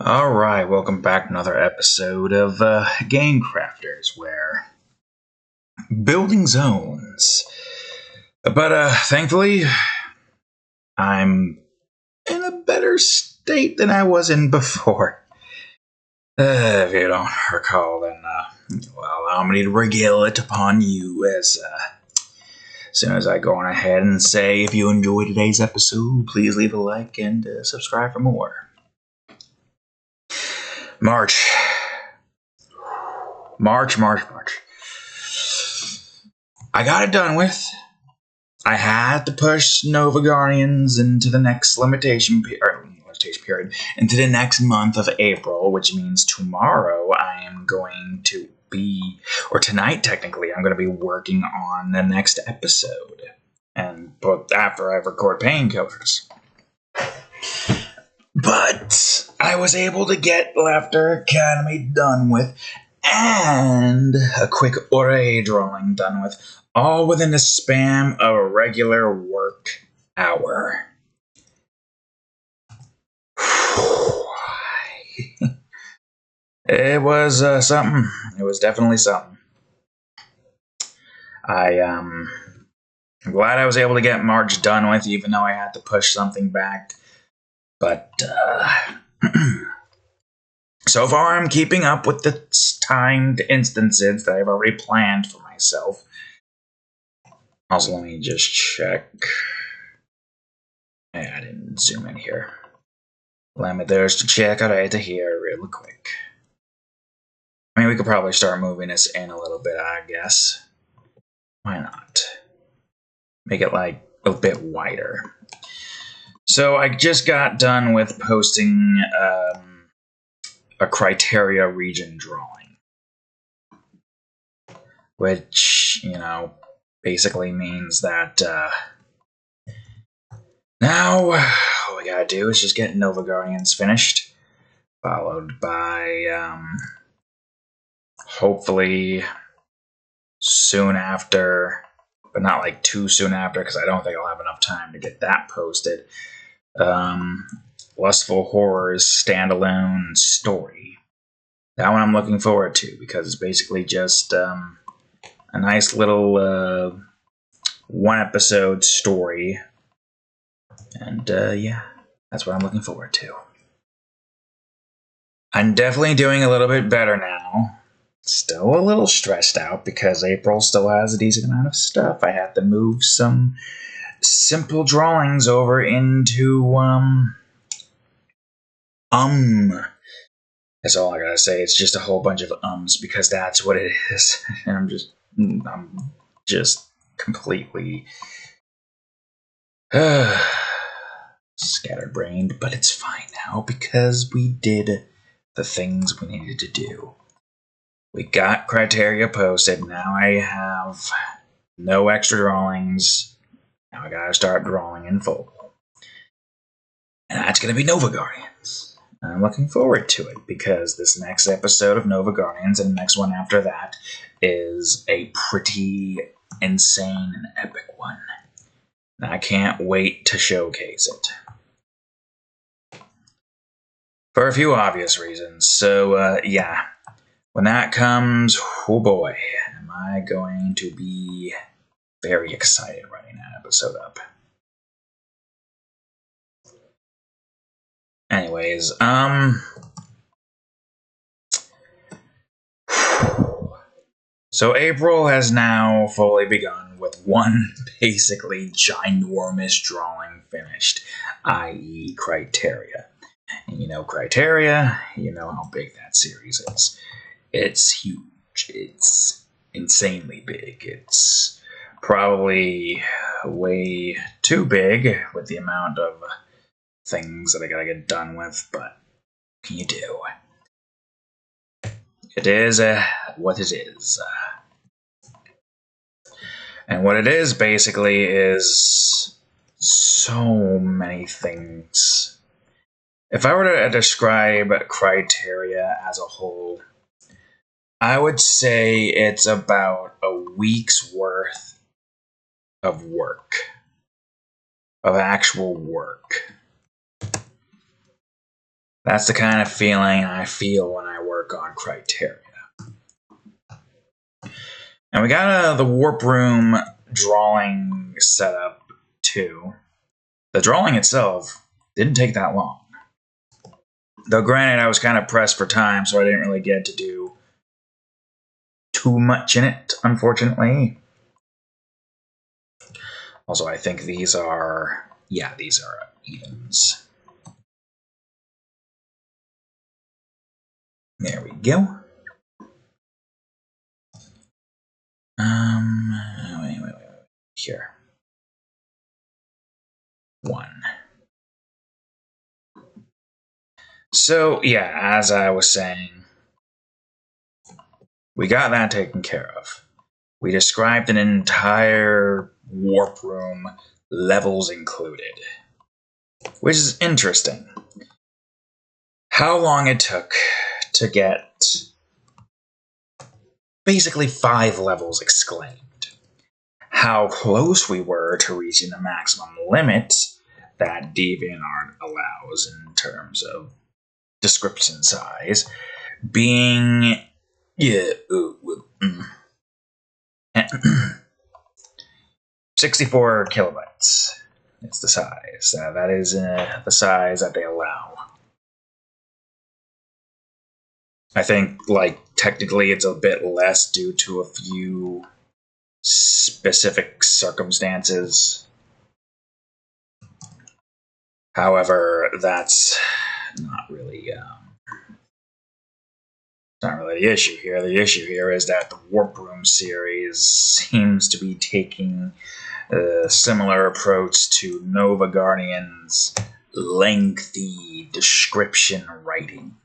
Alright, welcome back to another episode of Game Crafters, where building zones. But thankfully, I'm in a better state than I was in before. If you don't recall, then, allow me to regale it upon you as soon as I go on ahead and say, if you enjoyed today's episode, please leave a like and subscribe for more. March. I got it done with. I had to push Nova Guardians into the next limitation period, into the next month of April, which means tomorrow I am going to be, or tonight technically, I'm going to be working on the next episode, and but after I record Painkillers. But I was able to get Laughter Academy done with, and a quick Ore drawing done with, all within the span of a regular work hour. It was something. It was definitely something. I'm glad I was able to get March done with, even though I had to push something back. But so far I'm keeping up with the timed instances that I've already planned for myself. Also, let me just check. I didn't zoom in here. Let me just check it out here real quick. I mean, we could probably start moving this in a little bit, I guess. Why not? Make it like a bit wider. So I just got done with posting a criteria region drawing, which, basically means that now all we gotta do is just get Nova Guardians finished, followed by hopefully soon after, but not like too soon after, because I don't think I'll have enough time to get that posted. Lustful Horrors standalone story. That one I'm looking forward to, because it's basically just a nice little one episode story. And yeah, that's what I'm looking forward to. I'm definitely doing a little bit better now. Still a little stressed out because April still has a decent amount of stuff. I had to move some simple drawings over into That's all I gotta say. It's just a whole bunch of ums, because that's what it is. And I'm just completely scatterbrained, but it's fine now because we did the things we needed to do. We got criteria posted. Now I have no extra drawings. Now I gotta start drawing in full. And that's gonna be Nova Guardians. I'm looking forward to it, because this next episode of Nova Guardians and the next one after that is a pretty insane and epic one. And I can't wait to showcase it. For a few obvious reasons. So, yeah. When that comes, oh boy, am I going to be very excited writing that episode up. Anyways, so April has now fully begun with one basically ginormous drawing finished, i.e. criteria. And you know criteria, you know how big that series is. It's huge. It's insanely big. It's probably way too big with the amount of things that I gotta get done with, but what can you do? It is what it is. And what it is basically is so many things. If I were to describe criteria as a whole, I would say it's about a week's worth of work. Of actual work. That's the kind of feeling I feel when I work on criteria. And we got the warp room drawing set up too. The drawing itself didn't take that long. Though granted, I was kind of pressed for time, so I didn't really get to do too much in it, unfortunately. Also, I think these are evens. There we go. Wait. Here. 1. So, yeah, as I was saying, we got that taken care of. We described an entire warp room, levels included. Which is interesting. How long it took to get basically 5 levels exclaimed. How close we were to reaching the maximum limit that DeviantArt allows in terms of description size, being 64 kilobytes. It's the size. That is the size that they allow. I think, technically it's a bit less due to a few specific circumstances. However, that's not really the issue here. The issue here is that the Warp Room series seems to be taking a similar approach to Nova Guardian's lengthy description writing.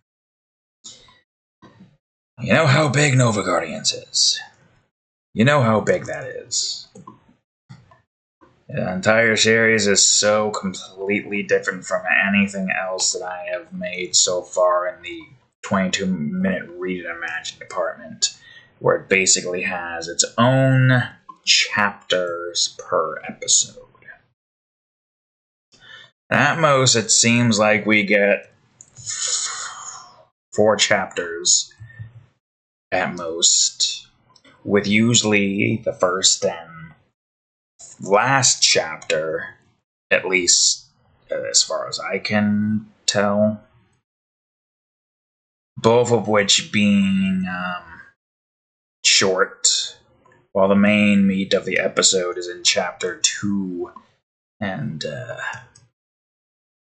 You know how big Nova Guardians is. You know how big that is. The entire series is so completely different from anything else that I have made so far in the 22-minute Read and Imagine department, where it basically has its own chapters per episode. At most, it seems like we get 4 chapters at most, with usually the first and last chapter, at least as far as I can tell, both of which being short, while the main meat of the episode is in chapter 2 and let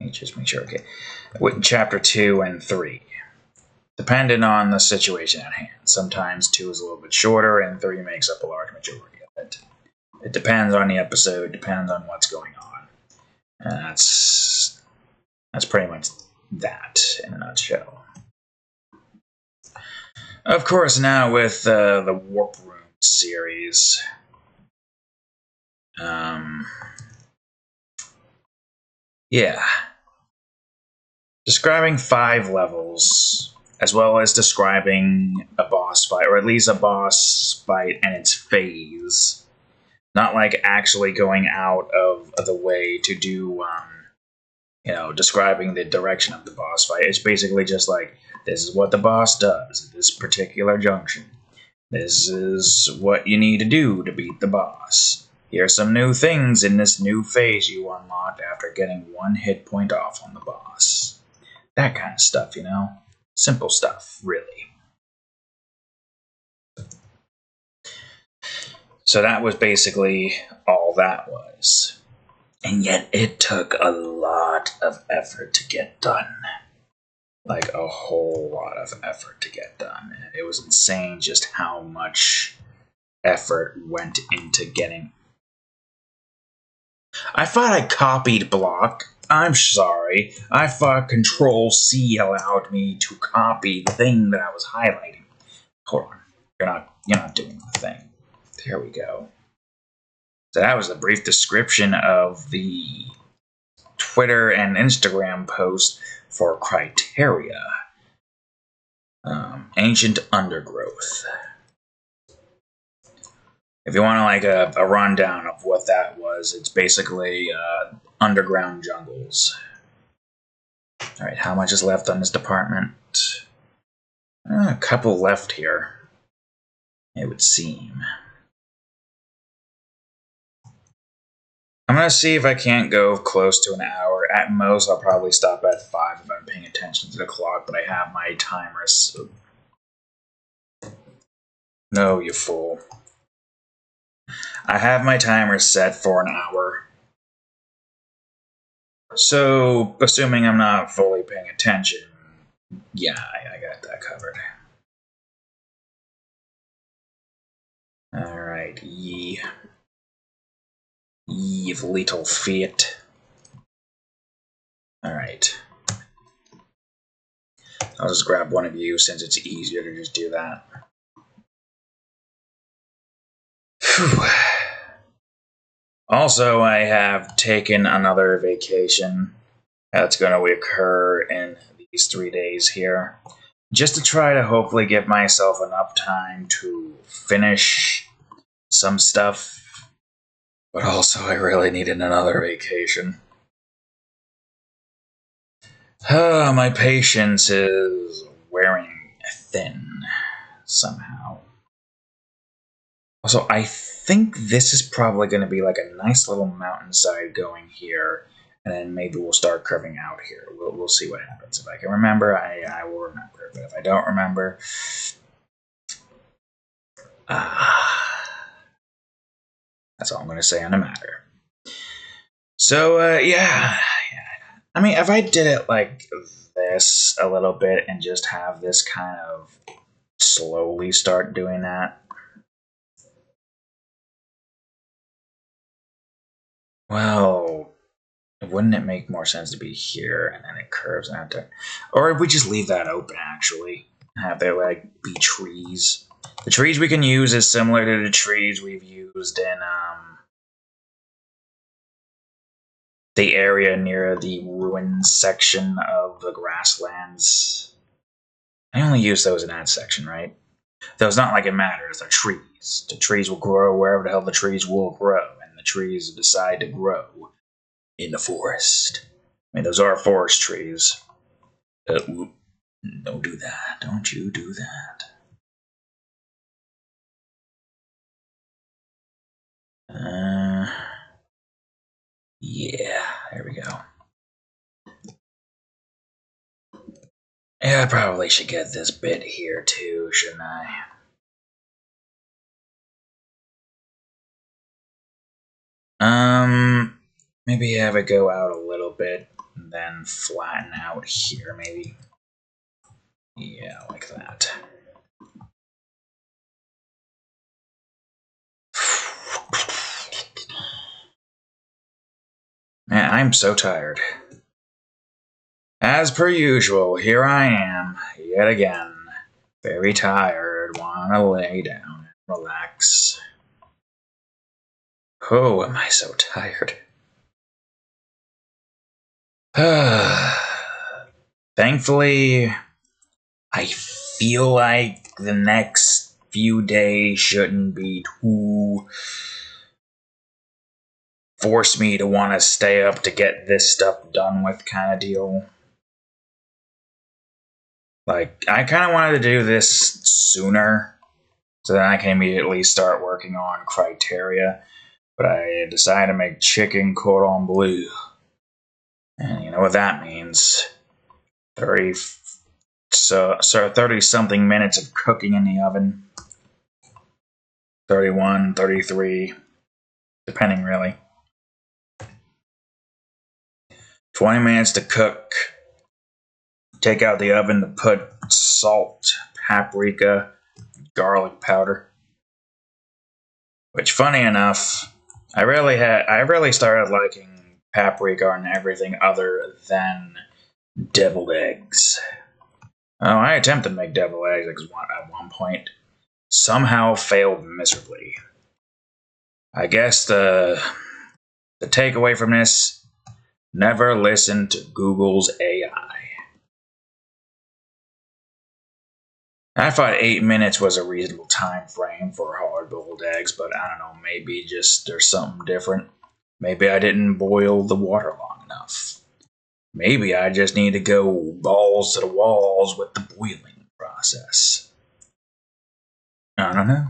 me just make sure, okay, with chapter 2 and 3, depending on the situation at hand. Sometimes 2 is a little bit shorter and 3 makes up a large majority of it. It depends on the episode, depends on what's going on. And that's pretty much that in a nutshell. Of course, now with the Warp Room series, describing 5 levels, as well as describing a boss fight, or at least a boss fight and its phase. Not like actually going out of the way to do, describing the direction of the boss fight. It's basically just like, this is what the boss does at this particular junction. This is what you need to do to beat the boss. Here's some new things in this new phase you unlocked after getting 1 hit point off on the boss. That kind of stuff, Simple stuff, really. So that was basically all that was. And yet it took a lot of effort to get done. Like a whole lot of effort to get done. And it was insane just how much effort went into getting. I thought I copied block. I'm sorry. I thought Control-C allowed me to copy the thing that I was highlighting. Hold on. You're not doing the thing. There we go. So that was a brief description of the Twitter and Instagram post for Criteria. Ancient Undergrowth. If you want a rundown of what that was, it's basically underground jungles. Alright, how much is left on this department? A couple left here, it would seem. I'm going to see if I can't go close to an hour. At most, I'll probably stop at 5 if I'm paying attention to the clock, but I have my timer. So... No, you fool. I have my timer set for an hour. So, assuming I'm not fully paying attention, yeah, I got that covered. Alright, ye little feet. Alright. I'll just grab one of you since it's easier to just do that. Whew. Also, I have taken another vacation that's going to occur in these 3 days here, just to try to hopefully give myself enough time to finish some stuff, but also I really needed another vacation. My patience is wearing thin somehow. Also, I think this is probably going to be like a nice little mountainside going here, and then maybe we'll start curving out here. We'll see what happens. If I can remember, I will remember. But if I don't remember, that's all I'm going to say on the matter. So, yeah. I mean, if I did it like this a little bit and just have this kind of slowly start doing that, well, wouldn't it make more sense to be here and then it curves out there? Or if we just leave that open, actually, have there like be trees. The trees we can use is similar to the trees we've used in the area near the ruins section of the grasslands. I only use those in that section, right? Though it's not like it matters, they're trees. The trees will grow wherever the hell the trees will grow, and the trees decide to grow in the forest. I mean, those are forest trees. Don't do that. Don't you do that. Yeah, there we go. Yeah, I probably should get this bit here too, shouldn't I? Maybe have it go out a little bit, and then flatten out here, maybe. Yeah, like that. Man, I'm so tired. As per usual, here I am, yet again. Very tired, wanna lay down and relax. Oh, am I so tired. Thankfully, I feel like the next few days shouldn't be too force me to want to stay up to get this stuff done with kind of deal. Like, I kind of wanted to do this sooner so that I can immediately start working on criteria, but I decided to make chicken cordon bleu. And you know what that means. 30-something minutes of cooking in the oven. 31, 33, depending really. 20 minutes to cook. Take out the oven to put salt, paprika, garlic powder. Which, funny enough, I really started liking paprika and everything other than deviled eggs. Oh, I attempted to make deviled eggs at one point. Somehow failed miserably. I guess the takeaway from this, never listen to Google's AI. I thought 8 minutes was a reasonable time frame for hard-boiled eggs, but I don't know, maybe just there's something different. Maybe I didn't boil the water long enough. maybe I just need to go balls to the walls with the boiling process. I don't know.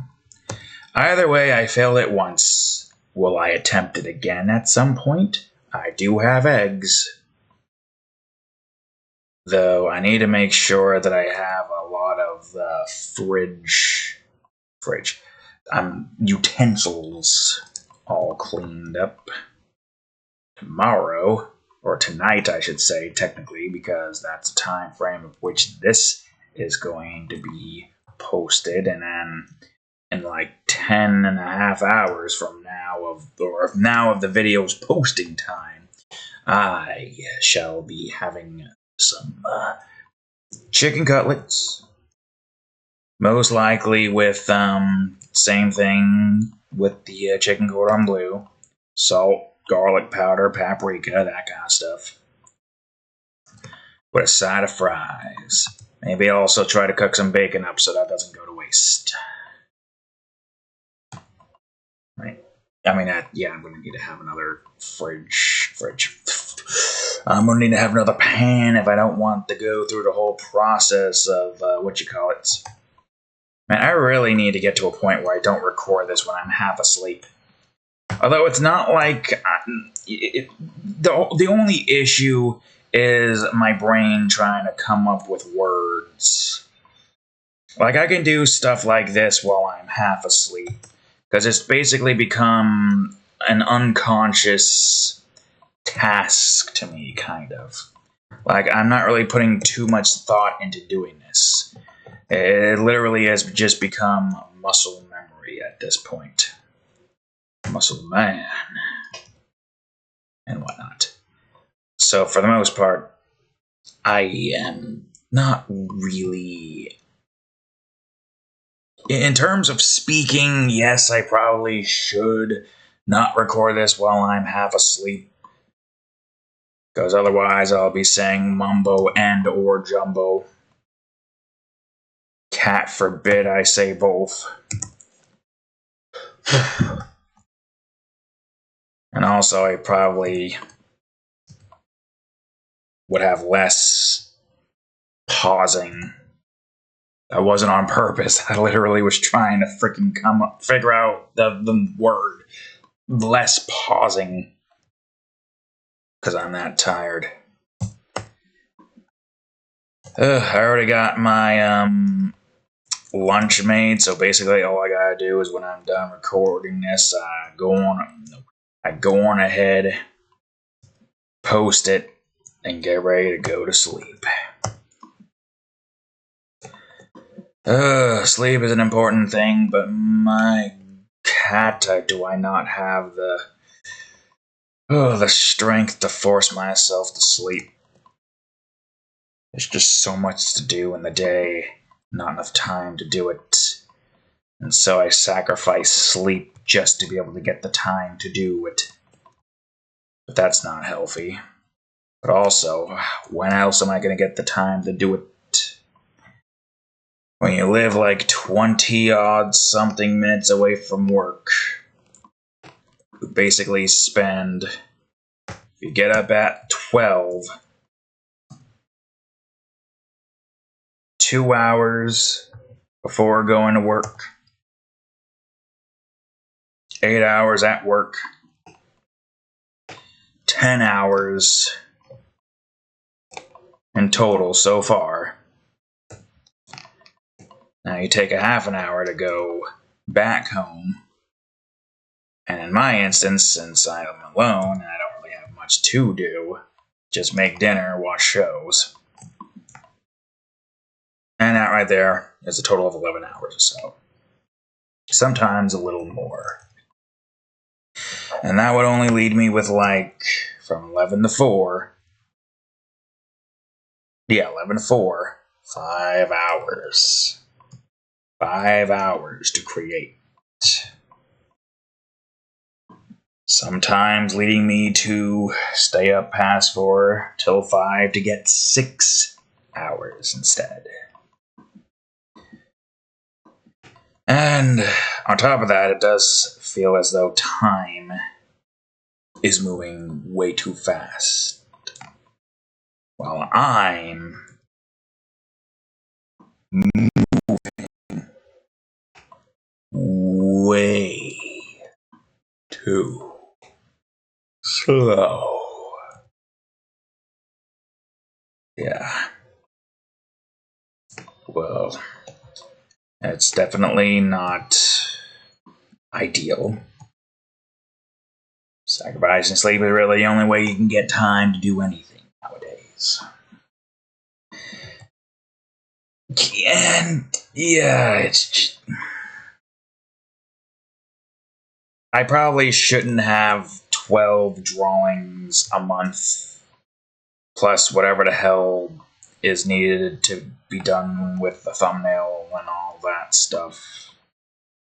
Either way, I failed it once. Will I attempt it again at some point? I do have eggs. Though I need to make sure that I have a lot of fridge utensils all cleaned up. Tomorrow, or tonight I should say technically, because that's the time frame of which this is going to be posted, and then in like 10 and a half hours from now of the video's posting time, I shall be having some chicken cutlets, most likely with same thing with the chicken cordon bleu, salt, garlic powder, paprika, that kind of stuff, with a side of fries. Maybe I'll also try to cook some bacon up so that doesn't go to waste. Right. I mean, yeah, I'm going to need to have another fridge. I'm going to need to have another pan if I don't want to go through the whole process of, Man, I really need to get to a point where I don't record this when I'm half asleep. Although it's not like... the only issue is my brain trying to come up with words. Like, I can do stuff like this while I'm half asleep, because it's basically become an unconscious task to me, kind of. Like, I'm not really putting too much thought into doing this. It literally has just become muscle memory at this point. Muscle man. And whatnot. So, for the most part, I am not really... In terms of speaking, yes, I probably should not record this while I'm half asleep. Because otherwise I'll be saying mumbo and or jumbo. Cat forbid I say both. And also I probably would have less pausing. That wasn't on purpose. I literally was trying to freaking figure out the word. Less pausing. Because I'm that tired. I already got my lunch made, so basically all I gotta do is when I'm done recording this, I go on ahead, post it, and get ready to go to sleep. Sleep is an important thing, but my cat, do I not have the strength to force myself to sleep. There's just so much to do in the day, not enough time to do it. And so I sacrifice sleep just to be able to get the time to do it. But that's not healthy. But also, when else am I going to get the time to do it? When you live like 20-odd something minutes away from work, you basically spend, if you get up at 12, 2 hours before going to work, 8 hours at work, 10 hours in total so far. Now you take a half an hour to go back home. And in my instance, since I'm alone and I don't really have much to do, just make dinner, watch shows. And that right there is a total of 11 hours or so. Sometimes a little more. And that would only lead me with from 11 to 4. Yeah, 11 to 4. 5 hours. 5 hours to create. Sometimes leading me to stay up past 4 till 5 to get 6 hours instead. And on top of that, it does feel as though time is moving way too fast. while I'm way too slow. Yeah. Well, it's definitely not ideal. Sacrificing sleep is really the only way you can get time to do anything nowadays. And yeah, it's just, I probably shouldn't have 12 drawings a month plus whatever the hell is needed to be done with the thumbnail and all that stuff.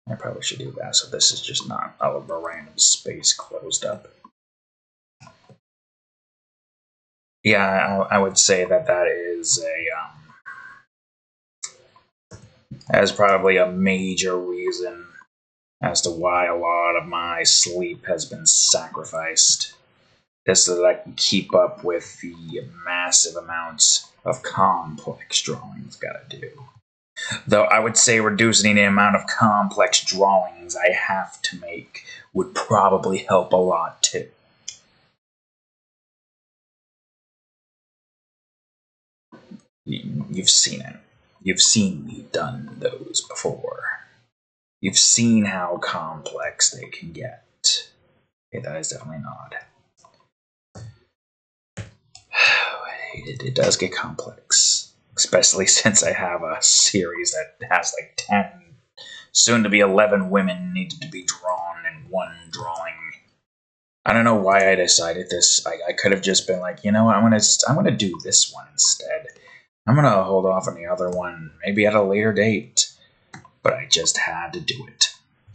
I probably should do that, so this is just not a random space closed up. Yeah, I would say that is that's probably a major reason as to why a lot of my sleep has been sacrificed. Just so that I can keep up with the massive amounts of complex drawing I've got to do. Though I would say reducing the amount of complex drawings I have to make would probably help a lot too. You've seen it. You've seen me done those before. You've seen how complex they can get. Okay, that is definitely not. It does get complex. Especially since I have a series that has like 10, soon to be 11 women needed to be drawn in one drawing. I don't know why I decided this. I could have just been like, you know what, I'm gonna do this one instead. I'm gonna hold off on the other one, maybe at a later date. But I just had to do it.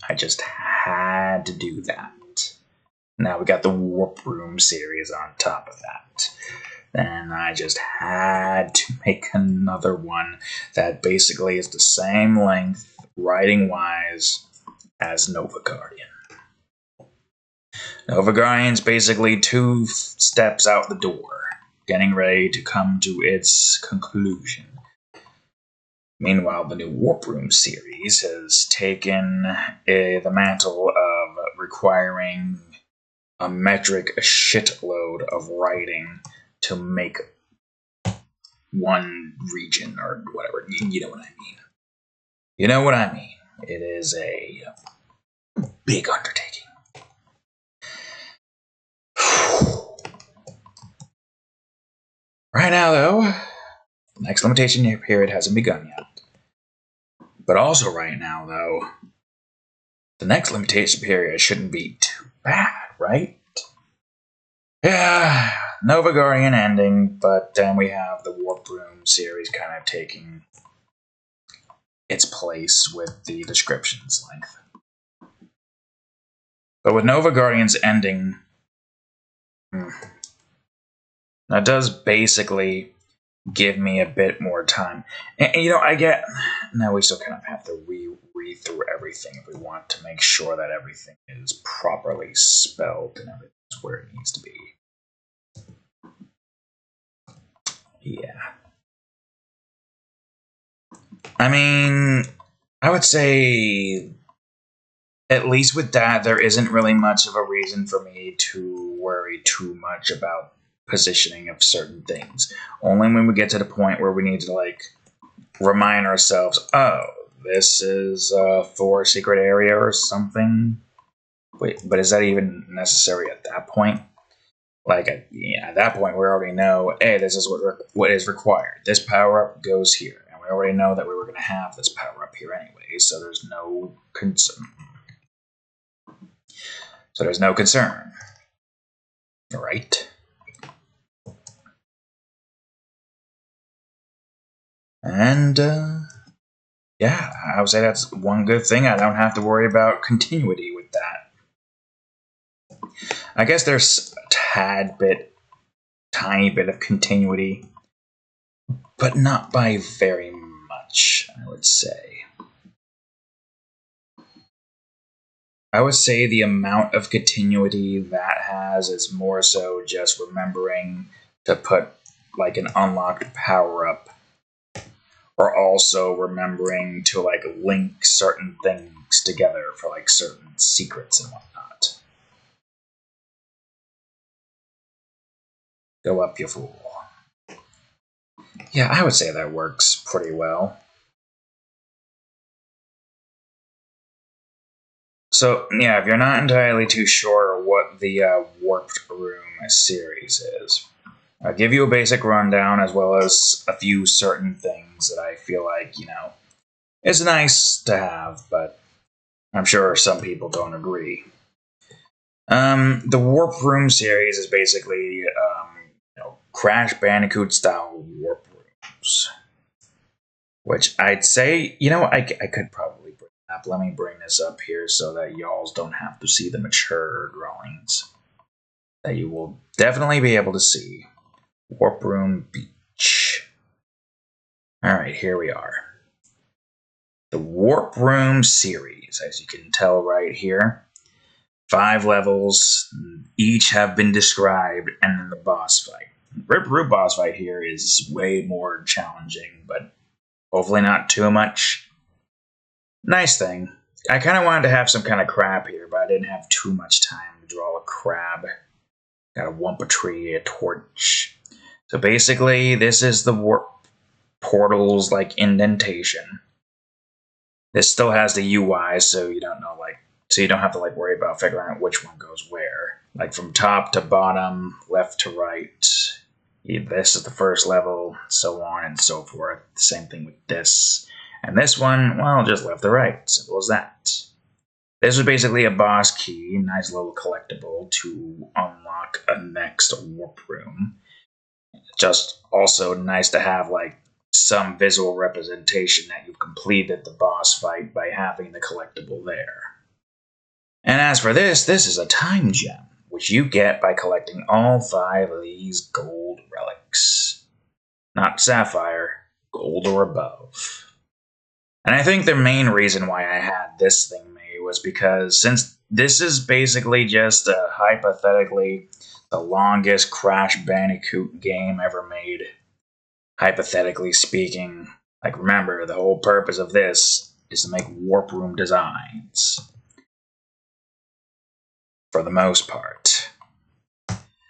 I just had to do that. Now we got the Warp Room series on top of that. Then I just had to make another one that basically is the same length, writing-wise, as Nova Guardian. Nova Guardian's basically 2 steps out the door, getting ready to come to its conclusion. Meanwhile, the new Warp Room series has taken the mantle of requiring a shitload of writing to make one region or whatever. You know what I mean. You know what I mean. It is a big undertaking. Right now, though, the next limitation period hasn't begun yet. But also right now, though, the next limitation period shouldn't be too bad, right? Yeah, Nova Guardian ending, but then we have the Warp Room series kind of taking its place with the description's length. But with Nova Guardian's ending, that does basically give me a bit more time. And I get, now we still kind of have to read through everything if we want to make sure that everything is properly spelled and everything's where it needs to be. Yeah. I mean, I would say, at least with that, there isn't really much of a reason for me to worry too much about positioning of certain things. Only when we get to the point where we need to, remind ourselves, oh, this is a Thor secret area or something. Wait, but is that even necessary at that point? At that point, we already know, hey, this is what is required. This power-up goes here. And we already know that we were going to have this power-up here anyway, so there's no concern. Right? And, yeah, I would say that's one good thing. I don't have to worry about continuity with that. I guess there's a tiny bit of continuity, but not by very much, I would say. I would say the amount of continuity that has is more so just remembering to put like an unlocked power-up, or also remembering to like link certain things together for like certain secrets and whatnot. Go up, you fool. Yeah, I would say that works pretty well. So, yeah, if you're not entirely too sure what the Warped Room series is, I'll give you a basic rundown as well as a few certain things that I feel like, it's nice to have, but I'm sure some people don't agree. The Warp Room series is basically, Crash Bandicoot style warp rooms, which I'd say, I could probably bring up. Let me bring this up here so that y'all don't have to see the mature drawings that you will definitely be able to see. Warp Room Beach. Alright, here we are. The Warp Room series, as you can tell right here. 5 levels, each have been described, and then the boss fight. Rip Root boss fight here is way more challenging, but hopefully not too much. Nice thing. I kind of wanted to have some kind of crab here, but I didn't have too much time to draw a crab. Got a Wumpa tree, a torch. So basically, this is the warp portal's like indentation. This still has the UI, so you don't have to like worry about figuring out which one goes where. Like from top to bottom, left to right. This is the first level, so on and so forth. Same thing with this. And this one, well, just left to right. Simple as that. This was basically a boss key, nice little collectible to unlock a next warp room. Just also nice to have like some visual representation that you've completed the boss fight by having the collectible there. And as for this is a time gem, which you get by collecting all 5 of these gold relics. Not sapphire, gold or above. And I think the main reason why I had this thing made was because since this is basically just hypothetically the longest Crash Bandicoot game ever made, hypothetically speaking, like remember, the whole purpose of this is to make warp room designs. For the most part.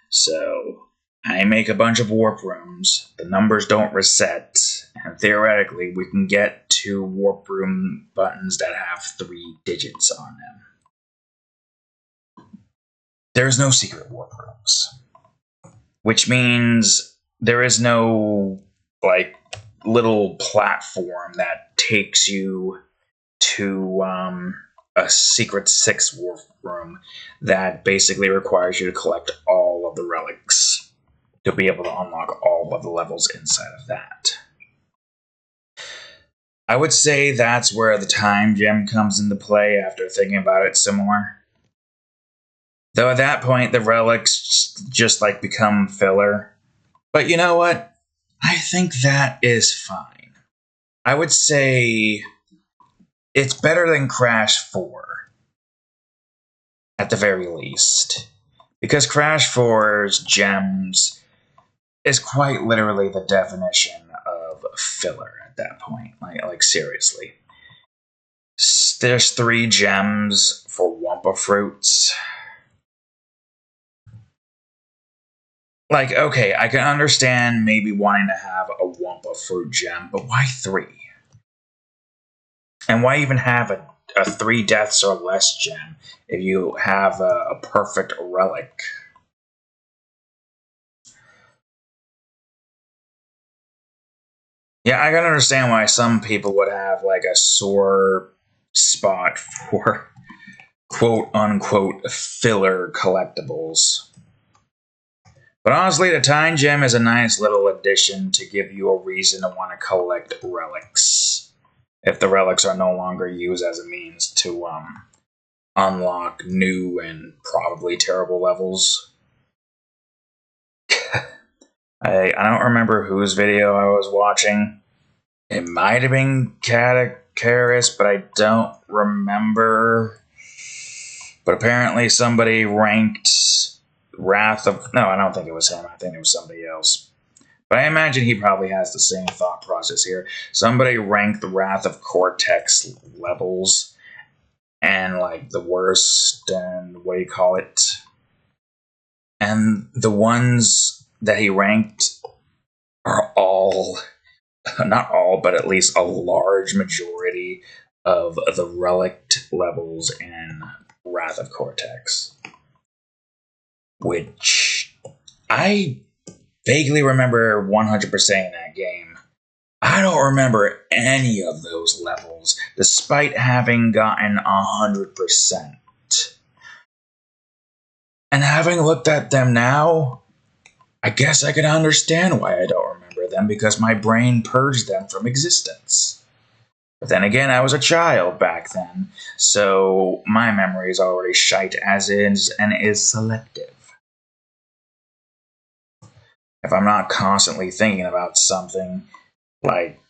So, I make a bunch of warp rooms, the numbers don't reset, and theoretically we can get to warp room buttons that have 3 digits on them. There's no secret warp rooms. Which means there is no, like, little platform that takes you to, a secret 6 warp room that basically requires you to collect all of the relics to be able to unlock all of the levels inside of that. I would say that's where the time gem comes into play after thinking about it some more. Though at that point the relics just like become filler. But you know what? I think that is fine. I would say it's better than Crash 4. At the very least. Because Crash 4's gems is quite literally the definition of filler at that point. Like seriously. There's 3 gems for Wumpa fruits. Like, okay, I can understand maybe wanting to have a Wumpa fruit gem, but why 3? And why even have a 3 deaths or less gem if you have a perfect relic? Yeah, I can understand why some people would have like a sore spot for quote unquote filler collectibles. But honestly, the Time Gem is a nice little addition to give you a reason to want to collect relics. If the relics are no longer used as a means to unlock new and probably terrible levels. I don't remember whose video I was watching. It might have been Catacaris, but I don't remember. But apparently somebody ranked Wrath of... No, I don't think it was him. I think it was somebody else. But I imagine he probably has the same thought process here. Somebody ranked the Wrath of Cortex levels and like the worst and what do you call it? And the ones that he ranked are all, not all, but at least a large majority of the relict levels in Wrath of Cortex. Which I vaguely remember 100% in that game. I don't remember any of those levels, despite having gotten 100%. And having looked at them now, I guess I can understand why I don't remember them, because my brain purged them from existence. But then again, I was a child back then, so my memory is already shite as is and is selective. If I'm not constantly thinking about something, like,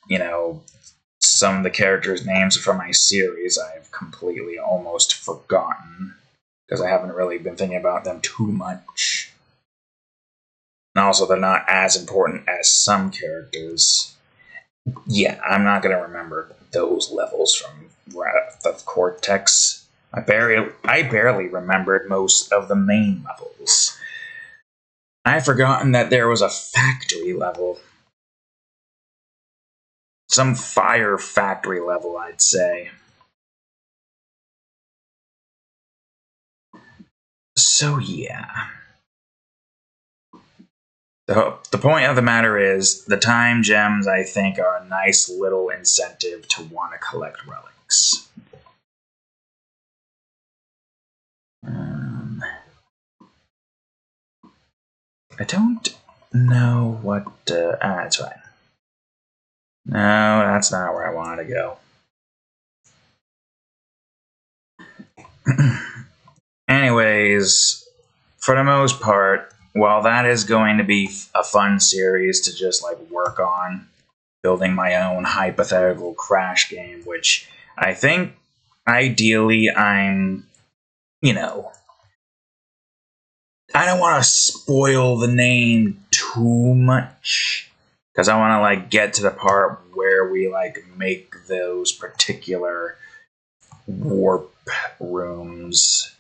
some of the characters' names from my series I've completely almost forgotten, because I haven't really been thinking about them too much. And also, they're not as important as some characters. Yeah, I'm not going to remember those levels from Wrath of Cortex. I barely remembered most of the main levels. I'd forgotten that there was a factory level. Some fire factory level, I'd say. So, yeah. The point of the matter is, the time gems, I think, are a nice little incentive to want to collect relics. I don't know what... that's fine. No, that's not where I wanted to go. Anyways, for the most part, while that is going to be a fun series to just like work on, building my own hypothetical Crash game, which I think ideally I'm, I don't want to spoil the name too much, because I want to like get to the part where we like make those particular warp rooms,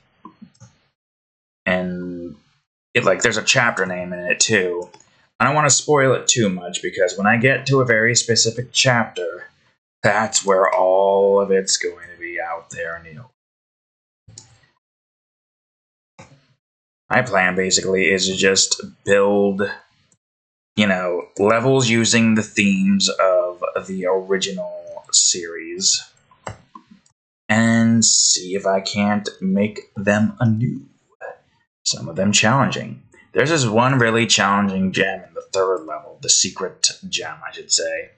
and there's a chapter name in it too. I don't want to spoil it too much, because when I get to a very specific chapter, that's where all of it's going to be out there in the open. My plan basically is to just build, levels using the themes of the original series and see if I can't make them anew. Some of them challenging. There's this one really challenging gem in the third level, the secret gem, I should say,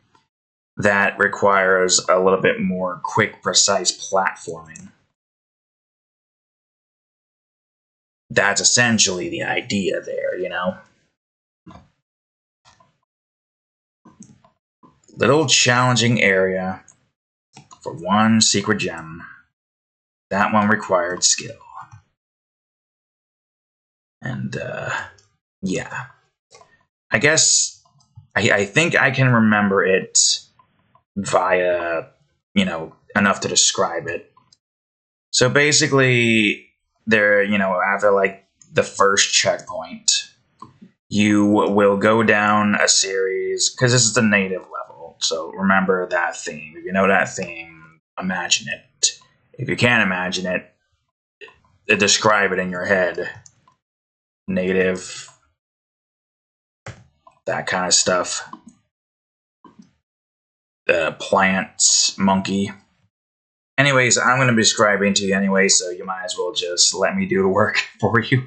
that requires a little bit more quick, precise platforming. That's essentially the idea there, Little challenging area for one secret gem. That one required skill. And, yeah. I guess I think I can remember it via, enough to describe it. So basically, after like the first checkpoint, you will go down a series, because this is the native level, so remember that theme. If you know that theme, imagine it. If you can't imagine it, describe it in your head. Native, that kind of stuff. Plants, monkey. Anyways, I'm going to be describing to you anyway, so you might as well just let me do the work for you.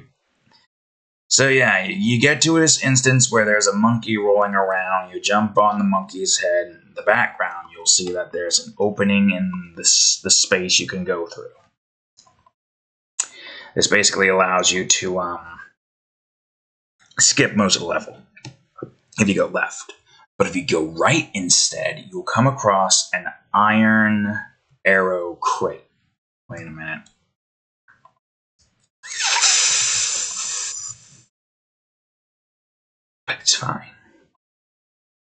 So yeah, you get to this instance where there's a monkey rolling around. You jump on the monkey's head. In the background, you'll see that there's an opening in the space you can go through. This basically allows you to skip most of the level if you go left. But if you go right instead, you'll come across an iron arrow crate. Wait a minute. But it's fine.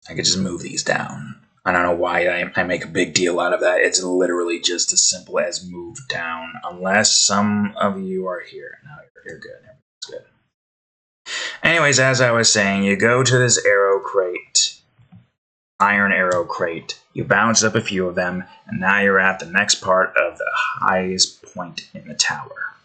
I could just move these down. I don't know why I make a big deal out of that. It's literally just as simple as move down. Unless some of you are here. No, you're good. Everything's good. Anyways, as I was saying, you go to this arrow crate. Iron arrow crate. You bounce up a few of them, and now you're at the next part of the highest point in the tower.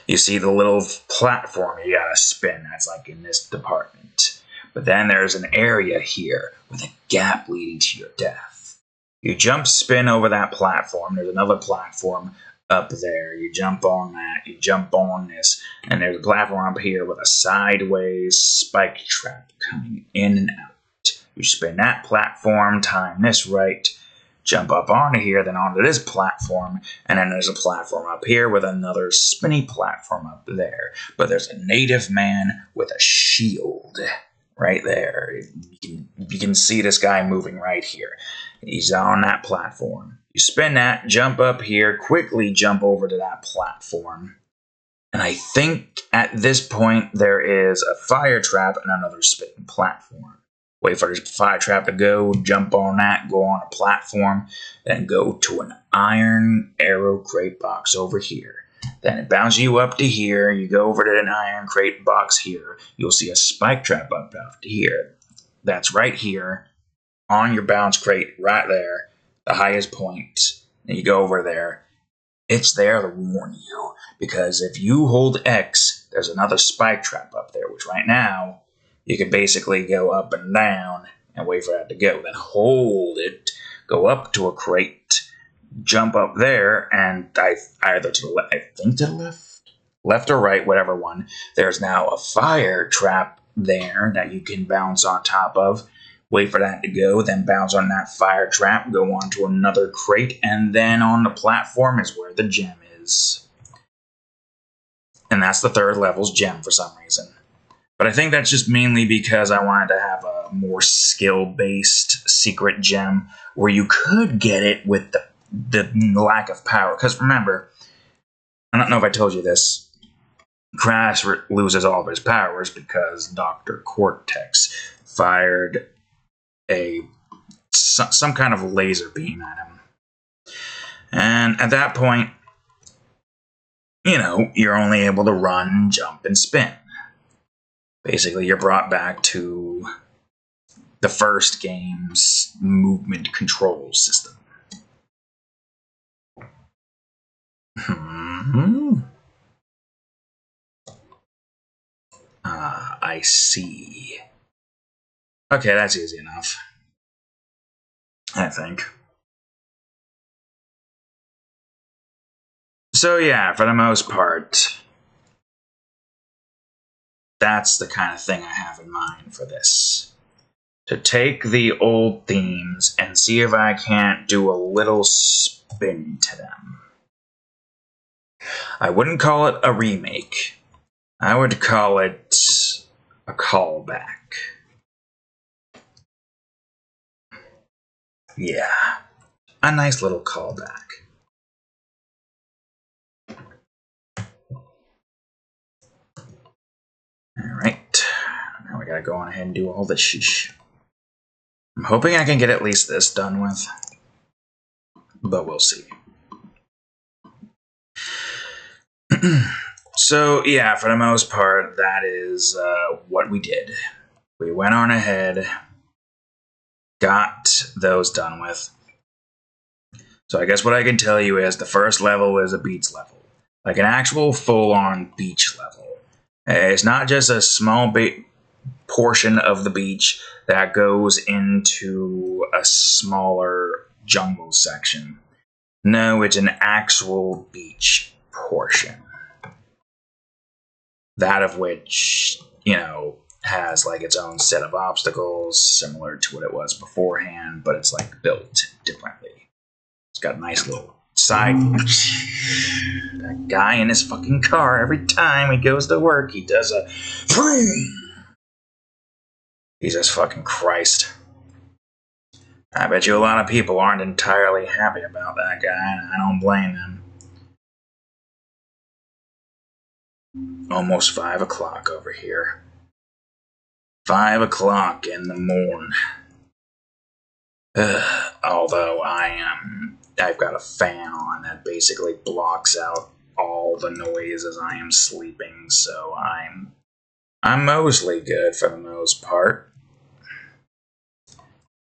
You see the little platform you gotta spin. That's like in this department. But then there's an area here with a gap leading to your death. You jump spin over that platform. There's another platform up there. You jump on that. You jump on this. And there's a platform up here with a sideways spike trap coming in and out. You spin that platform, time this right, jump up onto here, then onto this platform, and then there's a platform up here with another spinny platform up there. But there's a native man with a shield right there. You can see this guy moving right here. He's on that platform. You spin that, jump up here, quickly jump over to that platform. And I think at this point there is a fire trap and another spinning platform. Wait for the fire trap to go, jump on that, go on a platform, then go to an iron arrow crate box over here. Then it bounces you up to here, you go over to an iron crate box here, you'll see a spike trap up to here. That's right here, on your bounce crate, right there, the highest point. And you go over there. It's there to warn you, because if you hold X, there's another spike trap up there, which right now, you can basically go up and down and wait for that to go. Then hold it, go up to a crate, jump up there, and either to the left, I think to the left or right, whatever one. There's now a fire trap there that you can bounce on top of. Wait for that to go, then bounce on that fire trap, go on to another crate, and then on the platform is where the gem is. And that's the third level's gem for some reason. But I think that's just mainly because I wanted to have a more skill-based secret gem where you could get it with the lack of power. Because remember, I don't know if I told you this, Crash loses all of his powers because Dr. Cortex fired some kind of laser beam at him. And at that point, you're only able to run, jump, and spin. Basically, you're brought back to the first game's movement control system. I see. Okay, that's easy enough. I think. So yeah, for the most part, that's the kind of thing I have in mind for this. To take the old themes and see if I can't do a little spin to them. I wouldn't call it a remake. I would call it a callback. Yeah, a nice little callback. Alright, now we gotta go on ahead and do all this sheesh. I'm hoping I can get at least this done with, but we'll see. So, yeah, for the most part, that is what we did. We went on ahead, got those done with. So I guess what I can tell you is the first level is a beach level. Like an actual full-on beach level. It's not just a small portion of the beach that goes into a smaller jungle section. No, it's an actual beach portion. That of which, has like its own set of obstacles, similar to what it was beforehand, but it's like built differently. It's got a nice little side. That guy in his fucking car, every time he goes to work, he does a Jesus fucking Christ. I bet you a lot of people aren't entirely happy about that guy, and I don't blame them. Almost 5 o'clock over here. 5 o'clock in the morning. Although I've got a fan on that basically blocks out all the noise as I am sleeping, so I'm mostly good for the most part.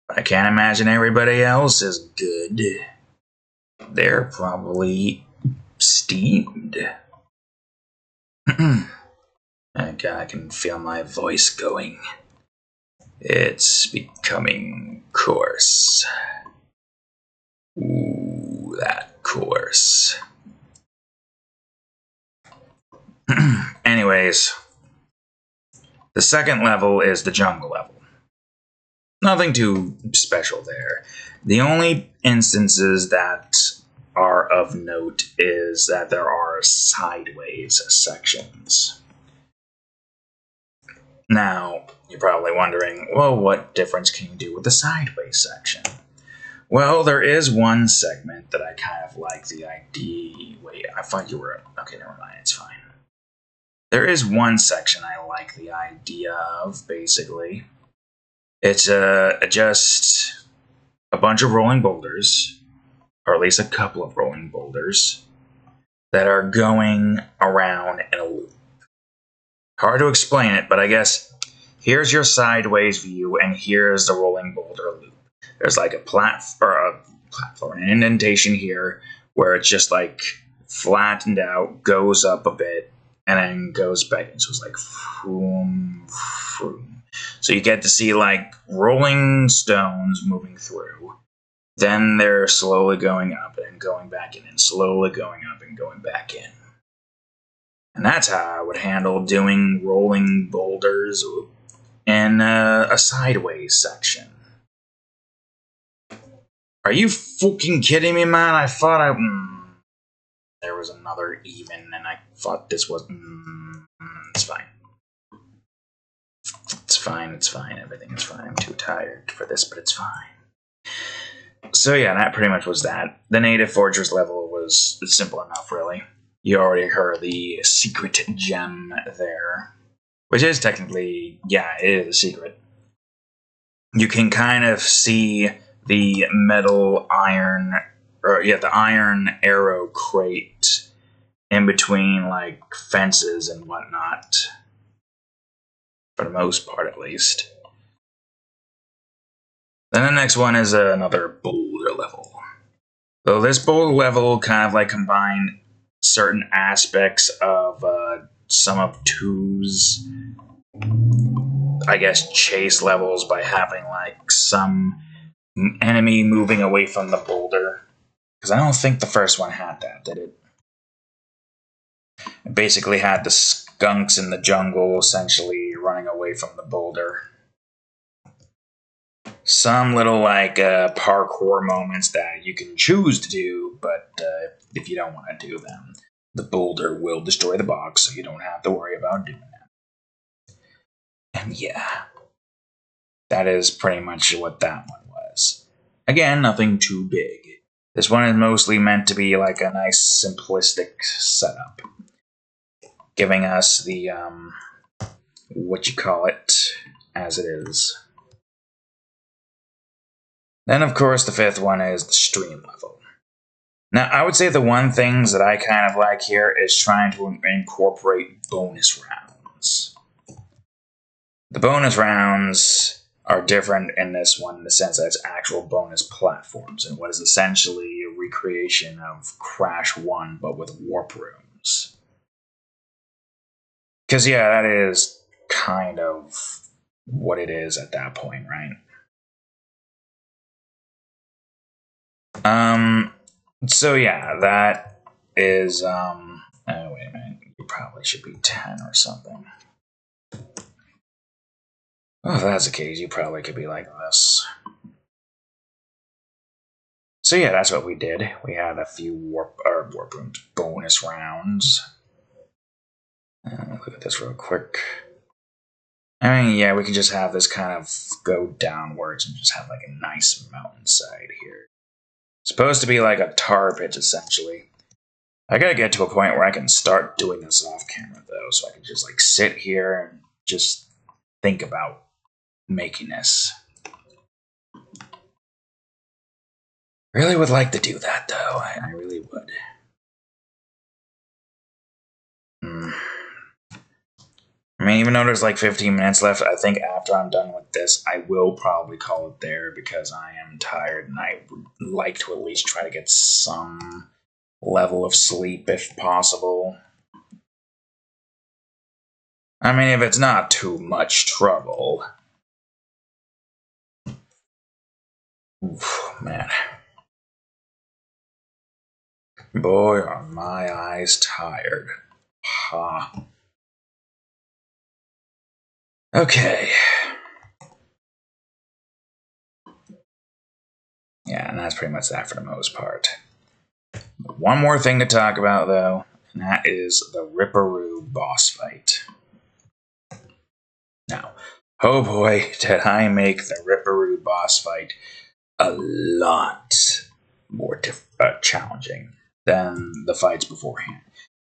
I can't imagine everybody else is good. They're probably steamed. I can feel my voice going. It's becoming coarse. Ooh, that coarse. Anyways, the second level is the jungle level. Nothing too special there. The only instances that are of note is that there are sideways sections. Now, you're probably wondering, well, what difference can you do with the sideways section? Well, there is one segment that I kind of like the idea. Wait, I thought you were. Okay, never mind, it's fine. There is one section I like the idea of, basically. It's just a bunch of rolling boulders, or at least a couple of rolling boulders, that are going around in a loop. Hard to explain it, but I guess here's your sideways view, and here's the rolling boulder loop. There's like a platform, an indentation here, where it's just like flattened out, goes up a bit, and then goes back. So it's like vroom, vroom. So you get to see like rolling stones moving through. Then they're slowly going up and going back in, and slowly going up and going back in. And that's how I would handle doing rolling boulders in a sideways section. Are you fucking kidding me, man? I thought there was another even, and I thought this was... it's fine. It's fine. Everything is fine. I'm too tired for this, but it's fine. So yeah, that pretty much was that. The Native Fortress level was simple enough, really. You already heard the secret gem there. Which is technically, yeah, it is a secret. You can kind of see the the iron arrow crate in between, like, fences and whatnot. For the most part, at least. Then the next one is another boulder level. So this boulder level kind of like combined certain aspects of some of 2's, I guess, chase levels by having like some enemy moving away from the boulder. Because I don't think the first one had that, did it? It basically had the skunks in the jungle essentially running away from the boulder. Some little like parkour moments that you can choose to do, but if you don't want to do them, the boulder will destroy the box, so you don't have to worry about doing that. And yeah, that is pretty much what that one was. Again, nothing too big. This one is mostly meant to be like a nice simplistic setup, giving us the as it is. Then, of course, the fifth one is the stream level. Now, I would say the one things that I kind of like here is trying to incorporate bonus rounds. The bonus rounds are different in this one in the sense that it's actual bonus platforms and what is essentially a recreation of Crash 1 but with warp rooms. Because, yeah, that is kind of what it is at that point, right? So yeah, that is, oh, wait a minute, you probably should be 10 or something. Well, if that's the case, you probably could be like this. So yeah, that's what we did. We had a few warp rooms bonus rounds. Look at this real quick. I mean, yeah, we could just have this kind of go downwards and just have like a nice mountainside here. Supposed to be like a tar pit, essentially. I gotta get to a point where I can start doing this off camera, though, so I can just like sit here and just think about making this. Really would like to do that, though. I really would. I mean, even though there's like 15 minutes left, I think after I'm done with this, I will probably call it there because I am tired and I would like to at least try to get some level of sleep if possible. I mean, if it's not too much trouble. Oof, man. Boy, are my eyes tired. Ha. Okay. Yeah, and that's pretty much that for the most part. One more thing to talk about, though, and that is the Ripperoo boss fight. Now, oh boy, did I make the Ripperoo boss fight a lot more challenging than the fights beforehand.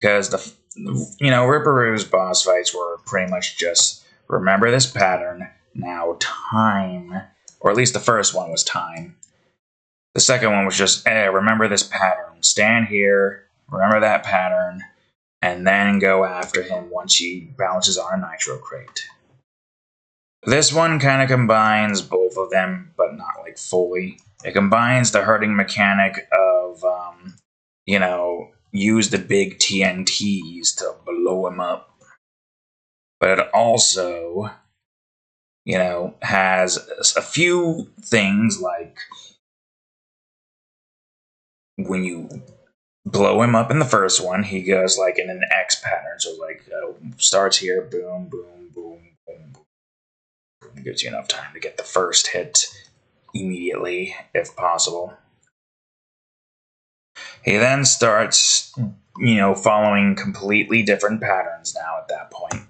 Because Ripperoo's boss fights were pretty much just remember this pattern, now time, or at least the first one was time. The second one was just, remember this pattern, stand here, remember that pattern, and then go after him once he bounces on a nitro crate. This one kind of combines both of them, but not like fully. It combines the hurting mechanic of, use the big TNTs to blow him up. But it also, has a few things like when you blow him up in the first one, he goes like in an X pattern. So like starts here, boom, boom, boom, boom, boom. It gives you enough time to get the first hit immediately, if possible. He then starts, following completely different patterns now at that point.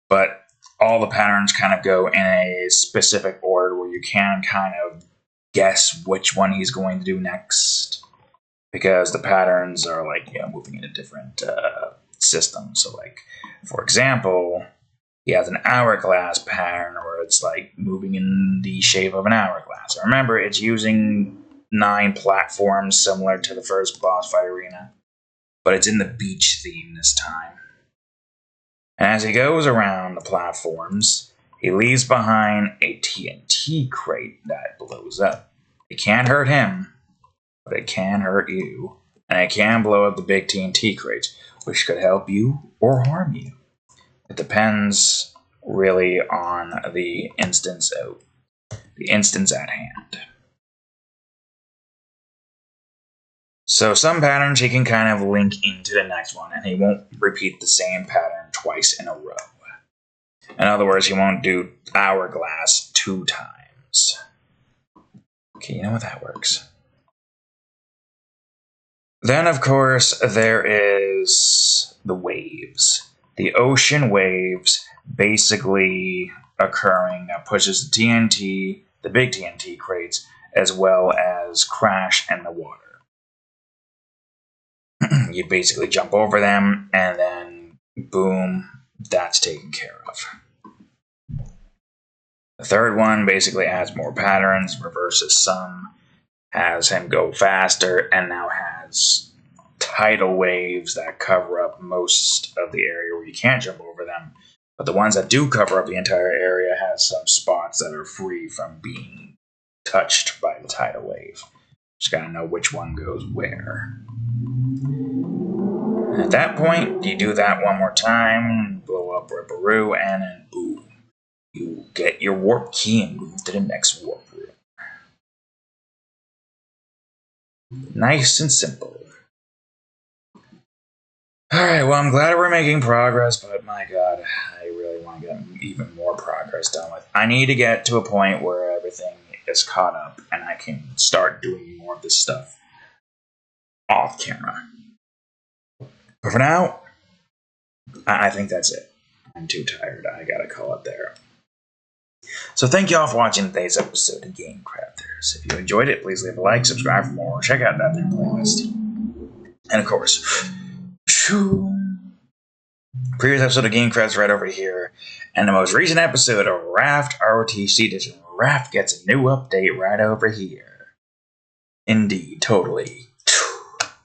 But all the patterns kind of go in a specific order where you can kind of guess which one he's going to do next. Because the patterns are like, moving in a different system. So like, for example, he has an hourglass pattern where it's like moving in the shape of an hourglass. Remember, it's using 9 platforms similar to the first boss fight arena, but it's in the beach theme this time. And as he goes around the platforms, he leaves behind a TNT crate that blows up. It can't hurt him, but it can hurt you. And it can blow up the big TNT crate, which could help you or harm you. It depends really on the instance at hand. So some patterns he can kind of link into the next one, and he won't repeat the same pattern twice in a row. In other words, he won't do hourglass 2 times. Okay, you know how that works. Then, of course, there is the waves. The ocean waves basically occurring that pushes the TNT, the big TNT crates, as well as crash in the water. You basically jump over them, and then, boom, that's taken care of. The third one basically adds more patterns, reverses some, has him go faster, and now has tidal waves that cover up most of the area where you can't jump over them. But the ones that do cover up the entire area has some spots that are free from being touched by the tidal wave. Just gotta know which one goes where. At that point, you do that one more time, blow up Ripperoo, and then boom, you get your warp key and move to the next warp room. Nice and simple. Alright, well, I'm glad we're making progress, but my god, I really want to get even more progress done with. I need to get to a point where everything is caught up and I can start doing more of this stuff off camera. But for now, I think that's it. I'm too tired. I gotta call it there. So thank you all for watching today's episode of Game Crafters. If you enjoyed it, please leave a like, subscribe for more, check out that playlist. And of course, previous episode of Game Credits right over here. And the most recent episode of Raft ROTC Edition. Raft gets a new update right over here. Indeed, totally.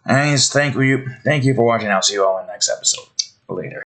Anyways, thank you for watching. I'll see you all in the next episode. Later.